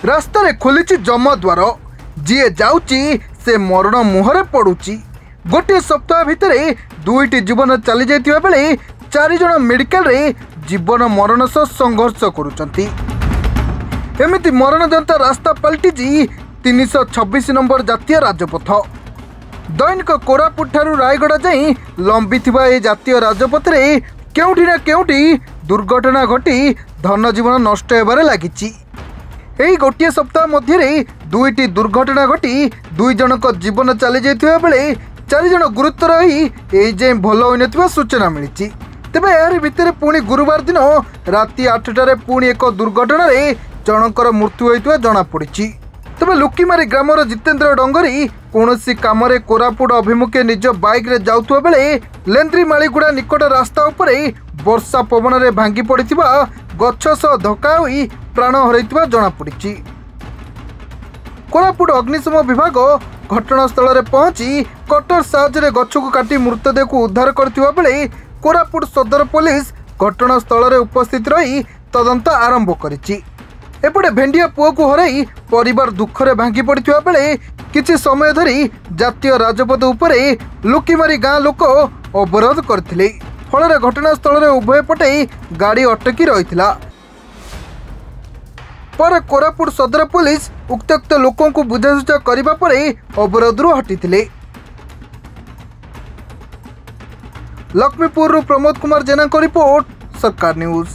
रास्तार खोली जमद्वार जी जाऊँगी से मरण मुहरे पड़ुची। गोटे सप्ताह भितर दुईटी जीवन चली जाइतिबा बेले 4 जन मेडिकल रे जीवन मरण सह संघर्ष करुचंती। एमिति मरण जनता रास्ता पलटिची 326 नंबर जातीय राजपथ। दैनिक कोरापुट ठारू रायगढ़ जाई लंबी थिबा ए जातीय राजपथ रे केउठी ना केउठी दुर्घटना घटी धन जीवन नष्ट हेबारे लागिची। एही गोटे सप्ताह मध्य दुईटी दुर्घटना घटी 2 जनक जीवन चली जाइतिबा बेले 4 जन गुरुतर होई जे भल होइनथिबा सूचना मिली। तेबे यार भितर पुणी गुरुवार दिन राति 8टारे पुणी एक दुर्घटना रे जनकर मृत्यु होइतिबा जणा पड़िछि। तेबे लुकीमारी ग्रामर जितेंद्र डंगरी कौनसी कामरे कोरापुट अभिमुखे निज बाइक रे जाउथुवा बेले लेंद्री मालीगुड़ा निकट रास्ता उपरे वर्षा पवन रे भांगी पड़िथिबा गछ सह धक्का होई प्राण हरैतिबा जणा पड़िछि। कोरापुट अग्निशम विभाग घटनास्थल रे पहुंची कटर साहाय्य गछ को काटी मृतदेह को उद्धार करथिबा बेले कोरापुट सदर पुलिस घटनास्थल रे उपस्थित रही तदंत आरंभ करिछि। एपटे भेंडिया पुओ को हराई परिवार दुखरे भांगी पड़िथिबा बेले किछि समय धरी जातीय राजपथ उपरे लुकीमारी गाँ लोक अवरोध करथिले। फल घटनास्थल रे उभय पटे गाड़ी अटकी रहिथिला। पर कोरापुट सदर पुलिस उक्तक्त लोकों को बुझासुझा करिबा परे अवरोधरू हटिथिले। लक्ष्मीपुर प्रमोद कुमार जेना को रिपोर्ट सरकार न्यूज।